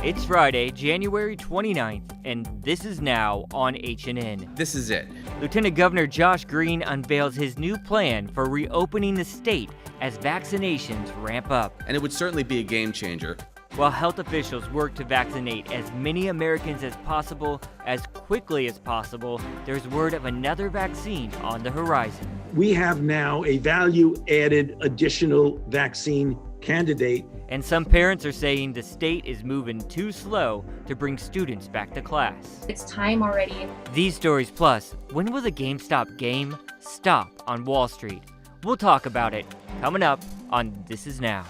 It's Friday, January 29th, and this is now on HNN. This is it. Lieutenant Governor Josh Green unveils his new plan for reopening the state as vaccinations ramp up. And it would certainly be a game changer. While health officials work to vaccinate as many Americans as possible, as quickly as possible, there's word of another vaccine on the horizon. We have now a value-added additional vaccine candidate. And some parents are saying the state is moving too slow to bring students back to class. It's time already. These stories plus, when will the GameStop game stop on Wall Street? We'll talk about it coming up on This Is Now.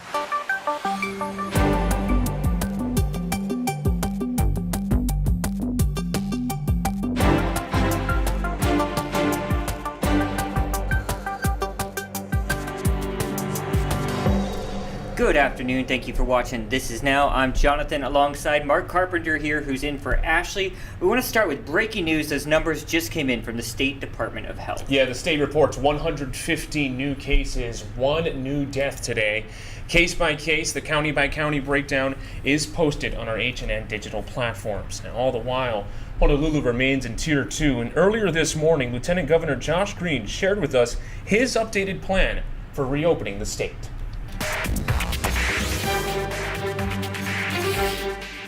Good afternoon. Thank you for watching This Is Now. I'm Jonathan alongside Mark Carpenter here, who's in for Ashley. We want to start with breaking news. Those numbers just came in from the State Department of Health. Yeah, the state reports 150 new cases, 1 new death today. Case by case, the county by county breakdown is posted on our HNN digital platforms. Now, all the while, Honolulu remains in Tier 2, and earlier this morning, Lieutenant Governor Josh Green shared with us his updated plan for reopening the state.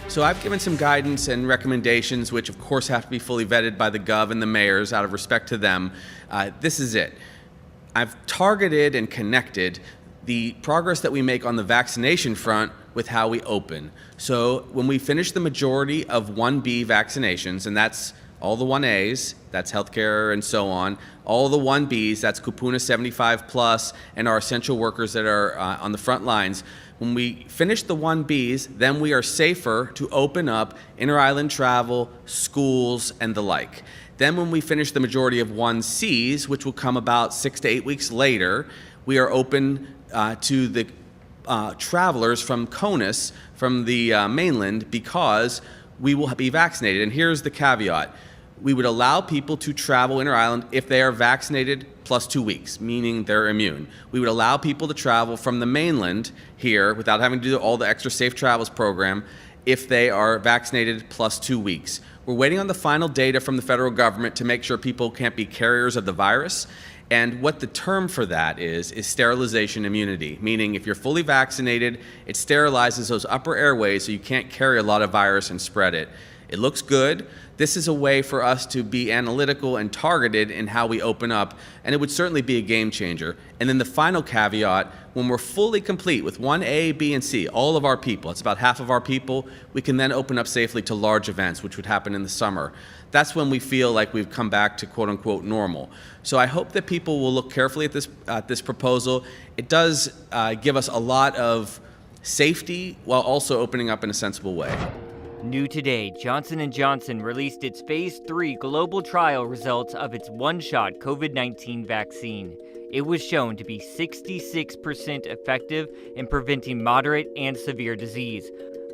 So I've given some guidance and recommendations, which of course have to be fully vetted by the gov and the mayors out of respect to them. This is it. I've targeted and connected the progress that we make on the vaccination front with how we open. So when we finish the majority of 1B vaccinations, and that's all the 1As, that's healthcare and so on, all the 1Bs, that's Kupuna 75 plus, and our essential workers that are on the front lines. When we finish the 1Bs, then we are safer to open up inter-island travel, schools, and the like. Then when we finish the majority of 1Cs, which will come about 6 to 8 weeks later, we are open to the travelers from CONUS, from the mainland, because we will be vaccinated. And here's the caveat. We would allow people to travel inter-island if they are vaccinated plus 2 weeks, meaning they're immune. We would allow people to travel from the mainland here without having to do all the extra safe travels program if they are vaccinated plus 2 weeks. We're waiting on the final data from the federal government to make sure people can't be carriers of the virus. And what the term for that is sterilization immunity, meaning if you're fully vaccinated, it sterilizes those upper airways so you can't carry a lot of virus and spread it. It looks good. This is a way for us to be analytical and targeted in how we open up, and it would certainly be a game changer. And then the final caveat, when we're fully complete with 1A, B, and C, all of our people, it's about half of our people, we can then open up safely to large events, which would happen in the summer. That's when we feel like we've come back to quote unquote normal. So I hope that people will look carefully at this proposal. It does give us a lot of safety while also opening up in a sensible way. New today, Johnson & Johnson released its Phase 3 global trial results of its one-shot COVID-19 vaccine. It was shown to be 66% effective in preventing moderate and severe disease,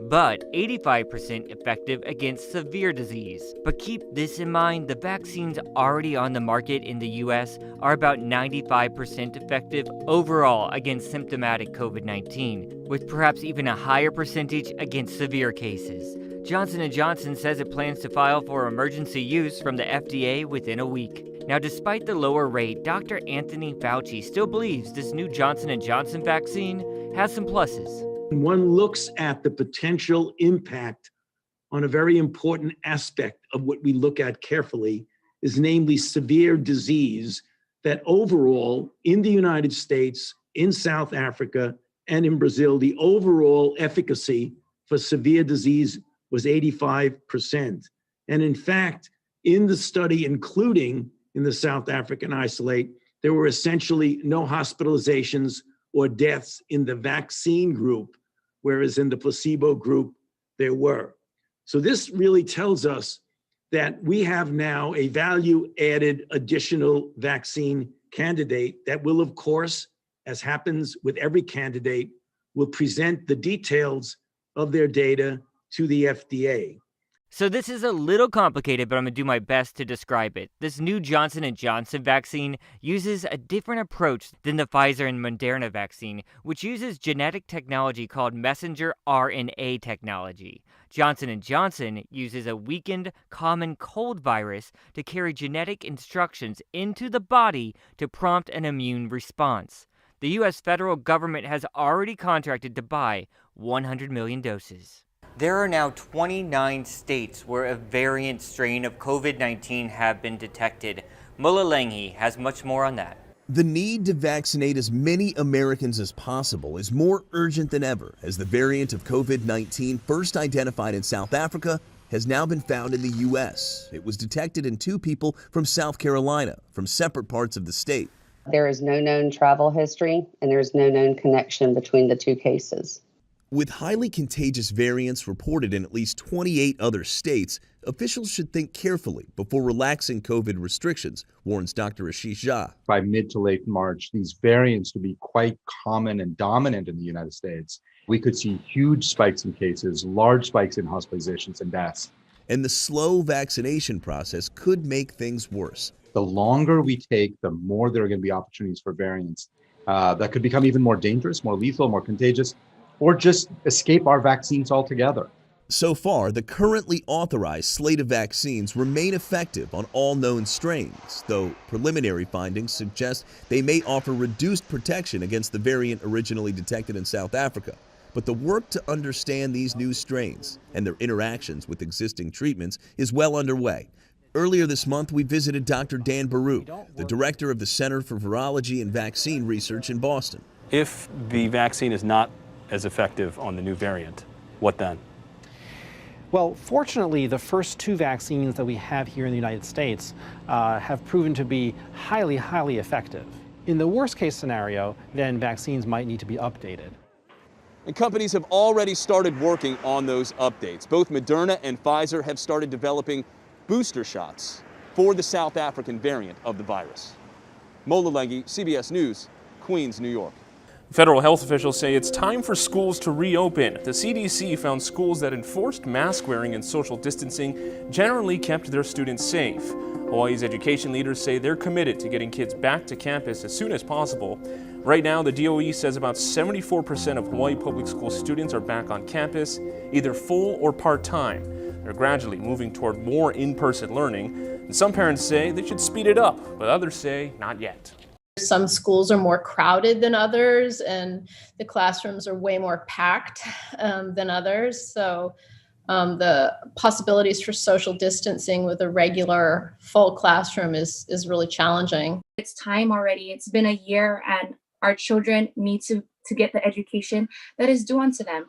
but 85% effective against severe disease. But keep this in mind, the vaccines already on the market in the US are about 95% effective overall against symptomatic COVID-19, with perhaps even a higher percentage against severe cases. Johnson & Johnson says it plans to file for emergency use from the FDA within a week. Now, despite the lower rate, Dr. Anthony Fauci still believes this new Johnson & Johnson vaccine has some pluses. One looks at the potential impact on a very important aspect of what we look at carefully, is namely severe disease, that overall in the United States, in South Africa, and in Brazil, the overall efficacy for severe disease was 85%. And in fact, in the study, including in the South African isolate, there were essentially no hospitalizations or deaths in the vaccine group, whereas in the placebo group, there were. So this really tells us that we have now a value-added additional vaccine candidate that will, of course, as happens with every candidate, will present the details of their data to the FDA. So this is a little complicated, but I'm going to do my best to describe it. This new Johnson & Johnson vaccine uses a different approach than the Pfizer and Moderna vaccine, which uses genetic technology called messenger RNA technology. Johnson & Johnson uses a weakened common cold virus to carry genetic instructions into the body to prompt an immune response. The U.S. federal government has already contracted to buy 100 million doses. There are now 29 states where a variant strain of COVID-19 have been detected. Mulalenghi has much more on that. The need to vaccinate as many Americans as possible is more urgent than ever as the variant of COVID-19 first identified in South Africa has now been found in the U.S. It was detected in 2 people from South Carolina, from separate parts of the state. There is no known travel history, and there is no known connection between the 2 cases. With highly contagious variants reported in at least 28 other states, officials should think carefully before relaxing COVID restrictions, warns Dr. Ashish Jha. By mid to late March, these variants to be quite common and dominant in the United States. We could see huge spikes in cases, large spikes in hospitalizations and deaths. And the slow vaccination process could make things worse. The longer we take, the more there are going to be opportunities for variants that could become even more dangerous, more lethal, more contagious, or just escape our vaccines altogether. So far, the currently authorized slate of vaccines remain effective on all known strains, though preliminary findings suggest they may offer reduced protection against the variant originally detected in South Africa. But the work to understand these new strains and their interactions with existing treatments is well underway. Earlier this month, we visited Dr. Dan Baruch, the director of the Center for Virology and Vaccine Research in Boston. If the vaccine is not as effective on the new variant, what then? Well, fortunately, the first 2 vaccines that we have here in the United States have proven to be highly, highly effective. In the worst case scenario, then vaccines might need to be updated. And companies have already started working on those updates. Both Moderna and Pfizer have started developing booster shots for the South African variant of the virus. Mulalenghi, CBS News, Queens, New York. Federal health officials say it's time for schools to reopen. The CDC found schools that enforced mask wearing and social distancing generally kept their students safe. Hawaii's education leaders say they're committed to getting kids back to campus as soon as possible. Right now, the DOE says about 74% of Hawaii public school students are back on campus, either full or part-time. They're gradually moving toward more in-person learning, and some parents say they should speed it up, but others say not yet. Some schools are more crowded than others, and the classrooms are way more packed than others. So the possibilities for social distancing with a regular full classroom is really challenging. It's time already. It's been a year, and our children need to get the education that is due unto them.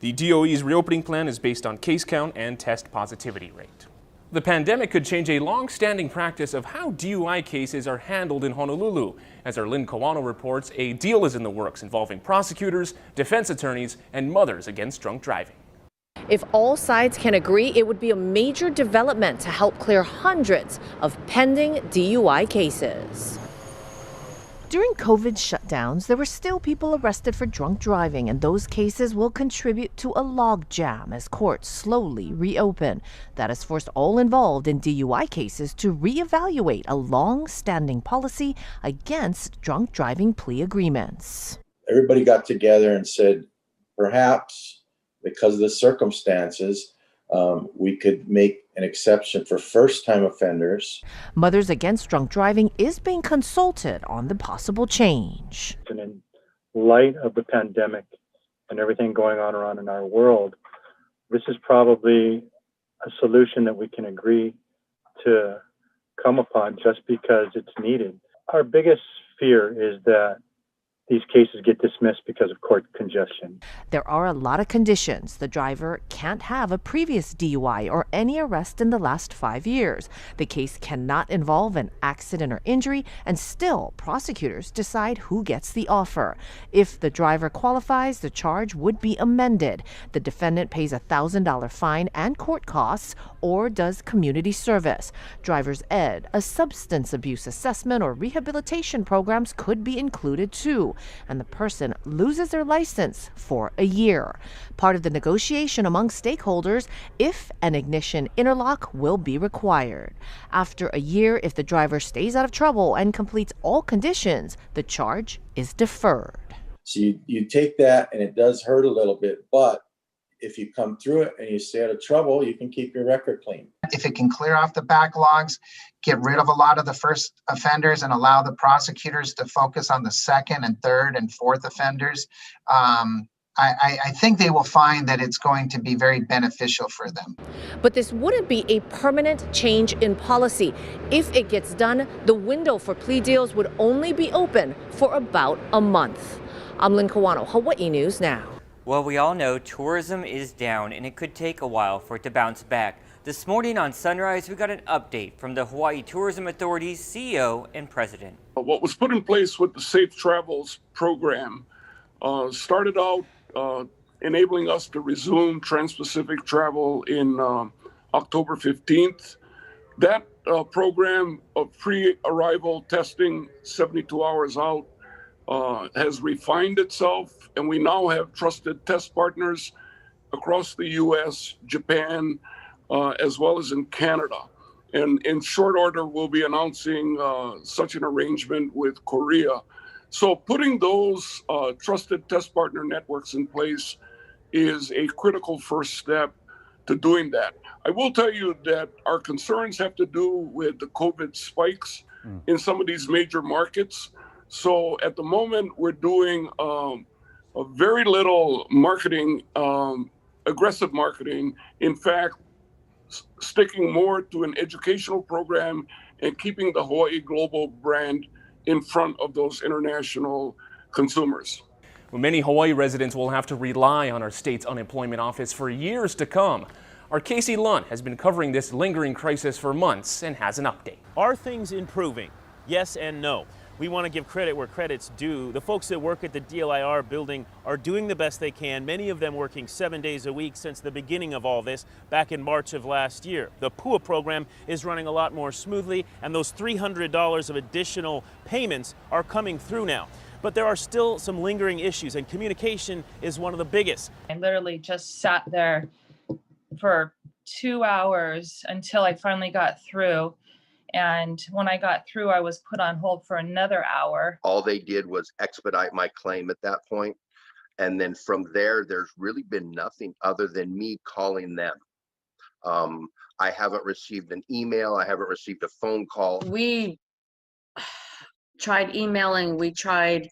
The DOE's reopening plan is based on case count and test positivity rate. The pandemic could change a long-standing practice of how DUI cases are handled in Honolulu. As our Lynn Kawano reports, a deal is in the works involving prosecutors, defense attorneys, and mothers against drunk driving. If all sides can agree, it would be a major development to help clear hundreds of pending DUI cases. During COVID shutdowns, there were still people arrested for drunk driving, and those cases will contribute to a logjam as courts slowly reopen. That has forced all involved in DUI cases to reevaluate a long-standing policy against drunk driving plea agreements. Everybody got together and said, perhaps because of the circumstances, we could make an exception for first-time offenders. Mothers Against Drunk Driving is being consulted on the possible change. And in light of the pandemic and everything going on around in our world, this is probably a solution that we can agree to come upon just because it's needed. Our biggest fear is that these cases get dismissed because of court congestion. There are a lot of conditions. The driver can't have a previous DUI or any arrest in the last 5 years. The case cannot involve an accident or injury, and still prosecutors decide who gets the offer. If the driver qualifies, the charge would be amended. The defendant pays a $1,000 fine and court costs or does community service. Driver's ed, a substance abuse assessment, or rehabilitation programs could be included too. and the person loses their license for a year. Part of the negotiation among stakeholders if an ignition interlock will be required. After a year, if the driver stays out of trouble and completes all conditions, the charge is deferred. So you take that, and it does hurt a little bit, but if you come through it and you stay out of trouble, you can keep your record clean. If it can clear off the backlogs, get rid of a lot of the first offenders and allow the prosecutors to focus on the second and third and fourth offenders, I think they will find that it's going to be very beneficial for them. But this wouldn't be a permanent change in policy. If it gets done, the window for plea deals would only be open for about a month. I'm Lynn Kawano, Hawaii News Now. Well, we all know tourism is down and it could take a while for it to bounce back. This morning on Sunrise, we got an update from the Hawaii Tourism Authority's CEO and president. What was put in place with the Safe Travels program started out enabling us to resume trans-Pacific travel in October 15th. That program of pre-arrival testing 72 hours out has refined itself, and we now have trusted test partners across the U.S., Japan, as well as in Canada. And in short order, we'll be announcing such an arrangement with Korea. So putting those trusted test partner networks in place is a critical first step to doing that. I will tell you that our concerns have to do with the COVID spikes in some of these major markets. So at the moment, we're doing a very little marketing, aggressive marketing. In fact, sticking more to an educational program and keeping the Hawaii Global brand in front of those international consumers. Well, many Hawaii residents will have to rely on our state's unemployment office for years to come. Our Casey Lund has been covering this lingering crisis for months and has an update. Are things improving? Yes and no. We want to give credit where credit's due. The folks that work at the DLIR building are doing the best they can, many of them working 7 days a week since the beginning of all this back in March of last year. The PUA program is running a lot more smoothly, and those $300 of additional payments are coming through now. But there are still some lingering issues, and communication is one of the biggest. I literally just sat there for 2 hours until I finally got through. And when I got through, I was put on hold for another hour. All they did was expedite my claim at that point. And then from there, there's really been nothing other than me calling them. I haven't received an email. I haven't received a phone call. We tried emailing. We tried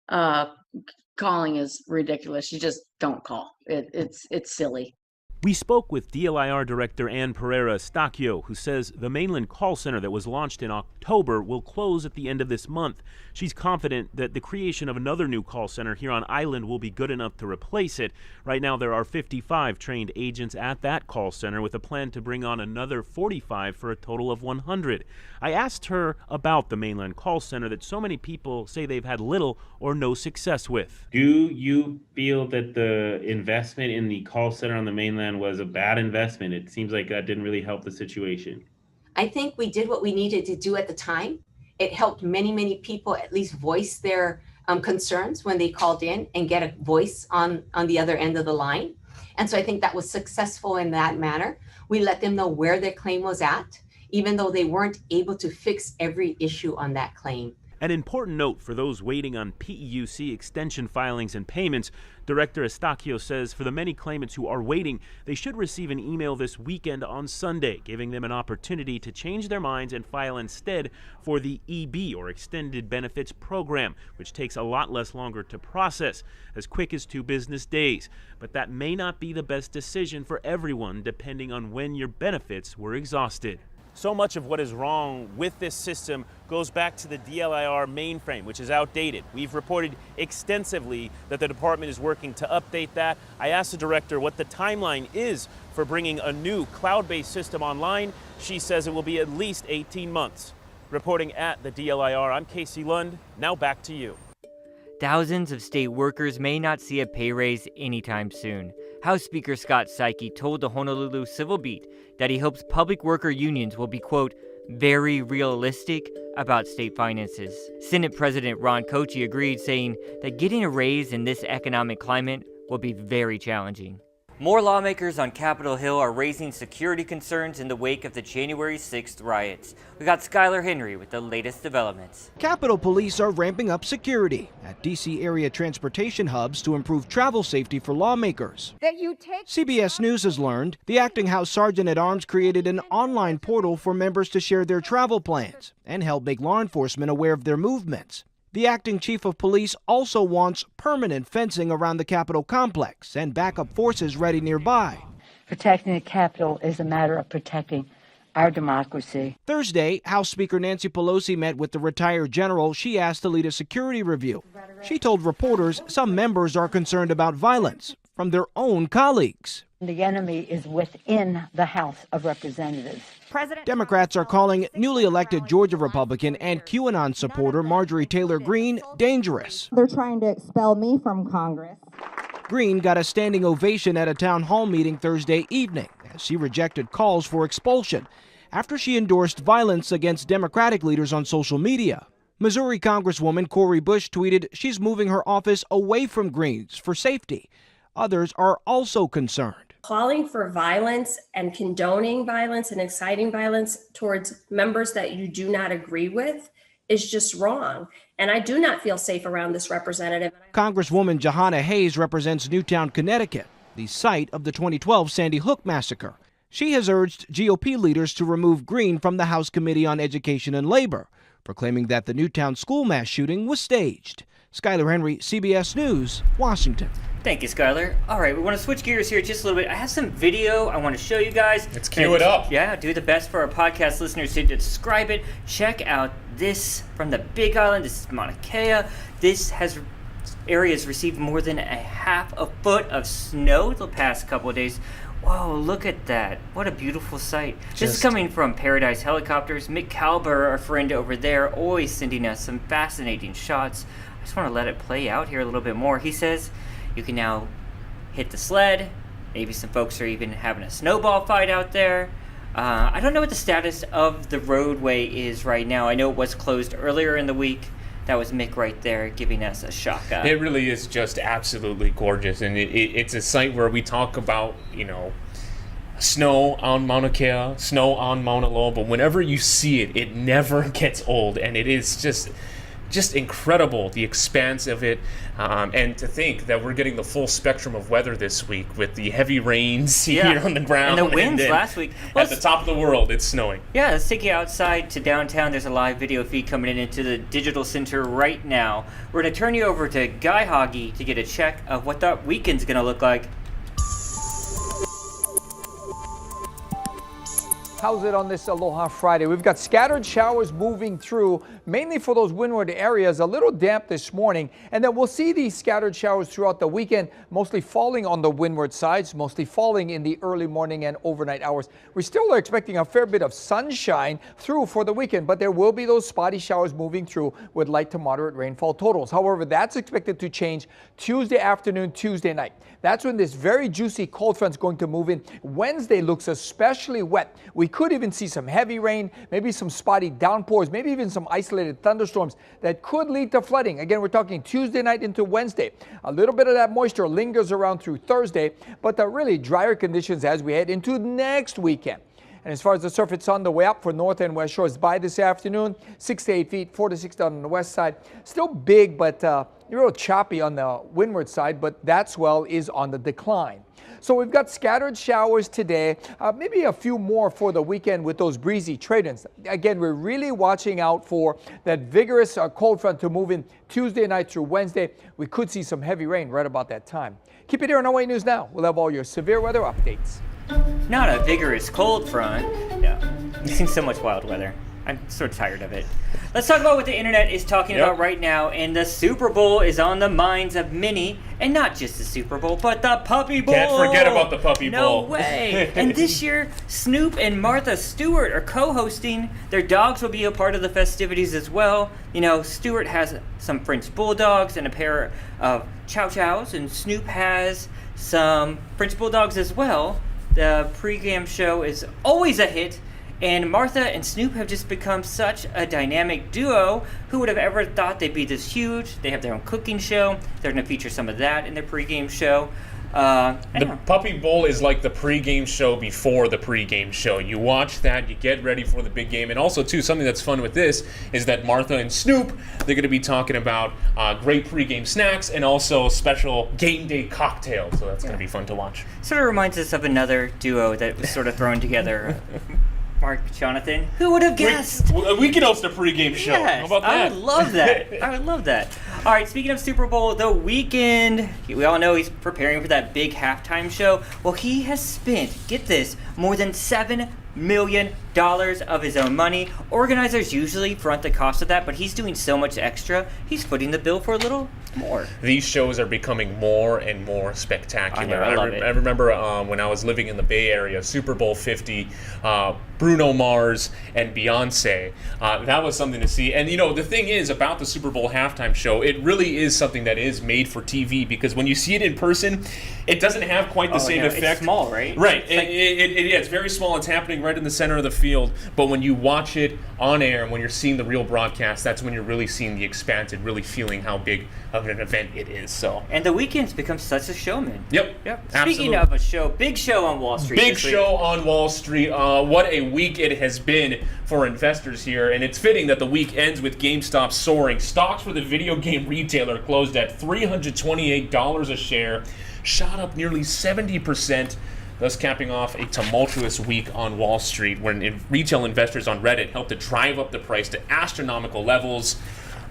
calling is ridiculous. You just don't call. It's silly. We spoke with DLIR Director Ann Pereira Stacchio, who says the mainland call center that was launched in October will close at the end of this month. She's confident that the creation of another new call center here on island will be good enough to replace it. Right now, there are 55 trained agents at that call center with a plan to bring on another 45 for a total of 100. I asked her about the mainland call center that so many people say they've had little or no success with. Do you feel that the investment in the call center on the mainland was a bad investment? It seems like that didn't really help the situation. I think we did what we needed to do at the time. It helped many people at least voice their concerns when they called in and get a voice on the other end of the line. And so I think that was successful in that manner. We let them know where their claim was at, even though they weren't able to fix every issue on that claim. An important note for those waiting on PEUC extension filings and payments, Director Estacchio says for the many claimants who are waiting, they should receive an email this weekend on Sunday, giving them an opportunity to change their minds and file instead for the EB, or Extended Benefits Program, which takes a lot less longer to process, as quick as 2 business days. But that may not be the best decision for everyone, depending on when your benefits were exhausted. So much of what is wrong with this system goes back to the DLIR mainframe, which is outdated. We've reported extensively that the department is working to update that. I asked the director what the timeline is for bringing a new cloud-based system online. She says it will be at least 18 months. Reporting at the DLIR, I'm Casey Lund. Now back to you. Thousands of state workers may not see a pay raise anytime soon. House Speaker Scott Saiki told the Honolulu Civil Beat that he hopes public worker unions will be, quote, very realistic about state finances. Senate President Ron Kochi agreed, saying that getting a raise in this economic climate will be very challenging. More lawmakers on Capitol Hill are raising security concerns in the wake of the January 6th riots. We got Skylar Henry with the latest developments. Capitol Police are ramping up security at D.C. area transportation hubs to improve travel safety for lawmakers. CBS News has learned the acting House Sergeant at Arms created an online portal for members to share their travel plans and help make law enforcement aware of their movements. The acting chief of police also wants permanent fencing around the Capitol complex and backup forces ready nearby. Protecting the Capitol is a matter of protecting our democracy. Thursday, House Speaker Nancy Pelosi met with the retired general she asked to lead a security review. She told reporters some members are concerned about violence from their own colleagues. The enemy is within the House of Representatives. Democrats are calling newly elected Georgia Republican and QAnon supporter Marjorie Taylor Greene dangerous. They're trying to expel me from Congress. Greene got a standing ovation at a town hall meeting Thursday evening as she rejected calls for expulsion after she endorsed violence against Democratic leaders on social media. Missouri Congresswoman Cori Bush tweeted she's moving her office away from Greene's for safety. Others are also concerned. Calling for violence and condoning violence and inciting violence towards members that you do not agree with is just wrong. And I do not feel safe around this representative. Congresswoman Jahana Hayes represents Newtown, Connecticut, the site of the 2012 Sandy Hook massacre. She has urged GOP leaders to remove Greene from the House Committee on Education and Labor, proclaiming that the Newtown school mass shooting was staged. Skylar Henry, CBS News, Washington. Thank you, Skylar. All right, we want to switch gears here just a little bit. I have some video I want to show you guys. Let's cue it up. Yeah, do the best for our podcast listeners to describe it. Check out this from the Big Island. This is Mauna Kea. This area has received more than a half a foot of snow the past couple of days. Whoa, look at that. What a beautiful sight. This is coming from Paradise Helicopters. Mick Kalber, our friend over there, always sending us some fascinating shots. I just want to let it play out here a little bit more. He says you can now hit the sled. Maybe some folks are even having a snowball fight out there. I don't know what the status of the roadway is right now. I know it was closed earlier in the week. That was Mick right there giving us a shot. It really is just absolutely gorgeous. And it's a site where we talk about, snow on Mauna Kea, snow on Mauna Loa. But whenever you see it, it never gets old. And it is just incredible, the expanse of it. And to think that we're getting the full spectrum of weather this week with the heavy rains here on the ground. And the winds last week. At the top of the world, it's snowing. Yeah, let's take you outside to downtown. There's a live video feed coming in into the digital center right now. We're going to turn you over to Guy Hoggy to get a check of what that weekend's going to look like. How's it on this Aloha Friday? We've got scattered showers moving through, mainly for those windward areas. A little damp this morning, and then we'll see these scattered showers throughout the weekend, mostly falling on the windward sides, mostly falling in the early morning and overnight hours. We still are expecting a fair bit of sunshine through for the weekend, but there will be those spotty showers moving through with light to moderate rainfall totals. However, that's expected to change Tuesday afternoon, Tuesday night. That's when this very juicy cold front is going to move in. Wednesday looks especially wet. We could even see some heavy rain, maybe some spotty downpours, maybe even some isolated thunderstorms that could lead to flooding. Again, we're talking Tuesday night into Wednesday. A little bit of that moisture lingers around through Thursday, but the really drier conditions as we head into next weekend. And as far as the surface on the way up for north and west shores by this afternoon, 6 to 8 feet, 4 to 6 down on the west side. Still big, but real choppy on the windward side, but that swell is on the decline. So we've got scattered showers today, maybe a few more for the weekend with those breezy trade-ins. Again, we're really watching out for that vigorous cold front to move in Tuesday night through Wednesday. We could see some heavy rain right about that time. Keep it here on Hawaii News Now. We'll have all your severe weather updates. Not a vigorous cold front. Yeah, we've seen so much wild weather. I'm sort of tired of it. Let's talk about what the internet is talking about right now. And the Super Bowl is on the minds of many. And not just the Super Bowl, but the Puppy Bowl. Can't forget about the Puppy Bowl. No way. And this year, Snoop and Martha Stewart are co-hosting. Their dogs will be a part of the festivities as well. Stewart has some French Bulldogs and a pair of Chow Chows. And Snoop has some French Bulldogs as well. The pregame show is always a hit. And Martha and Snoop have just become such a dynamic duo. Who would have ever thought they'd be this huge? They have their own cooking show. They're going to feature some of that in their pregame show. The Puppy Bowl is like the pregame show before the pregame show. You watch that, you get ready for the big game. And also, too, something that's fun with this is that Martha and Snoop, they're going to be talking about great pregame snacks and also special game day cocktails. So that's going to be fun to watch. Sort of reminds us of another duo that was sort of thrown together. Mark, Jonathan, who would have guessed? We could host a pregame show. Yes, How about that? I would love that. I would love that. All right, speaking of Super Bowl, The Weeknd, we all know he's preparing for that big halftime show. Well, he has spent, get this, more than $7 million of his own money. Organizers usually front the cost of that, but he's doing so much extra, he's footing the bill for a little more. These shows are becoming more and more spectacular. I love it. I remember when I was living in the Bay Area, Super Bowl 50, Bruno Mars and Beyonce. That was something to see. And, you know, the thing is about the Super Bowl halftime show, it really is something that is made for TV, because when you see it in person, it doesn't have quite the same effect. It's small, right? Right. It's very small. It's happening right in the center of the field. But when you watch it on air and when you're seeing the real broadcast, that's when you're really seeing the expanse and really feeling how big of an event it is. So. And The Weeknd's become such a showman. Yep. Speaking Absolutely. of a show, big show on Wall Street. Big show on Wall Street. What a week it has been for investors here. And it's fitting that the week ends with GameStop soaring. Stocks for the video game retailer closed at $328 a share, shot up nearly 70%. Thus capping off a tumultuous week on Wall Street, when retail investors on Reddit helped to drive up the price to astronomical levels.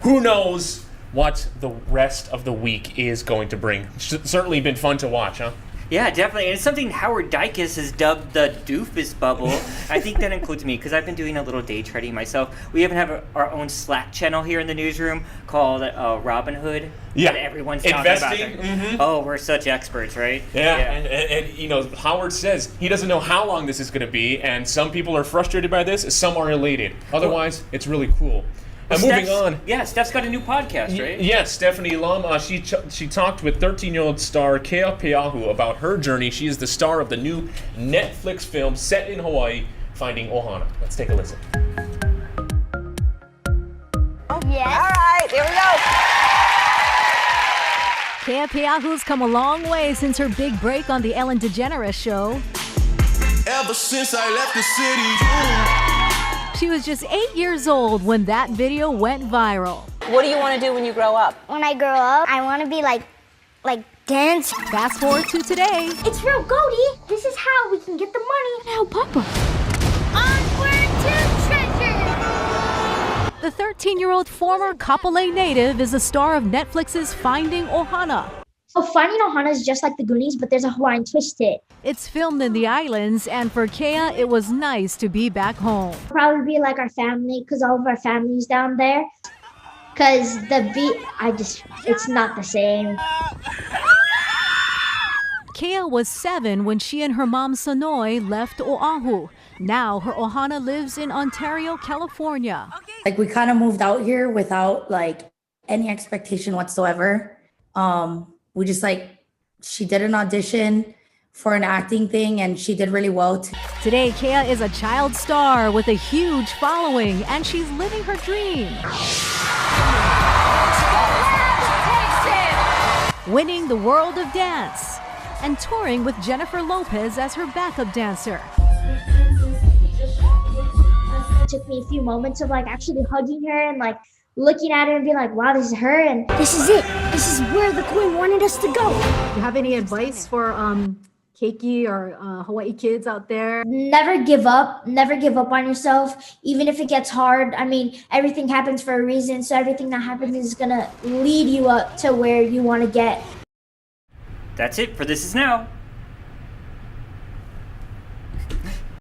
Who knows what the rest of the week is going to bring? It's certainly been fun to watch, huh? Yeah, definitely. And it's something Howard Dykes has dubbed the doofus bubble. I think that includes me, because I've been doing a little day trading myself. We even have our own Slack channel here in the newsroom called Robinhood. Yeah. That everyone's talking about. Investing. Oh, we're such experts, right? Yeah. And you know, Howard says he doesn't know how long this is going to be, and some people are frustrated by this, some are elated. Otherwise, it's really cool. And moving on. Yeah, Steph's got a new podcast, right? Yes, Stephanie Lum. She talked with 13-year-old star Kea Peahu about her journey. She is the star of the new Netflix film set in Hawaii, Finding Ohana. Let's take a listen. Oh, yes. All right, here we go. Kea Peahu's come a long way since her big break on the Ellen DeGeneres show. Ever since I left the city, She was just 8 years old when that video went viral. What do you want to do when you grow up? When I grow up, I want to be like dance. Fast forward to today. It's real, Goldie. This is how we can get the money and help Papa. Onward to treasure! The 13-year-old former Kapolei native is the star of Netflix's Finding Ohana. So Finding Ohana is just like the Goonies, but there's a Hawaiian twist to it. It's filmed in the islands, and for Kea, it was nice to be back home. Probably be like our family, because all of our family's down there. Because the beat, it's not the same. Kea was 7 when she and her mom Sonoy left Oahu. Now her ohana lives in Ontario, California. Like, we kind of moved out here without like any expectation whatsoever. We just she did an audition for an acting thing and she did really well. Today, Kea is a child star with a huge following, and she's living her dream. Winning the world of dance and touring with Jennifer Lopez as her backup dancer. It took me a few moments of actually hugging her and looking at her and being like, wow, this is her, and this is it. This is where the queen wanted us to go. Do you have any advice for Keiki or Hawaii kids out there? Never give up. Never give up on yourself, even if it gets hard. I mean, everything happens for a reason, so everything that happens is going to lead you up to where you want to get. That's it for This Is Now.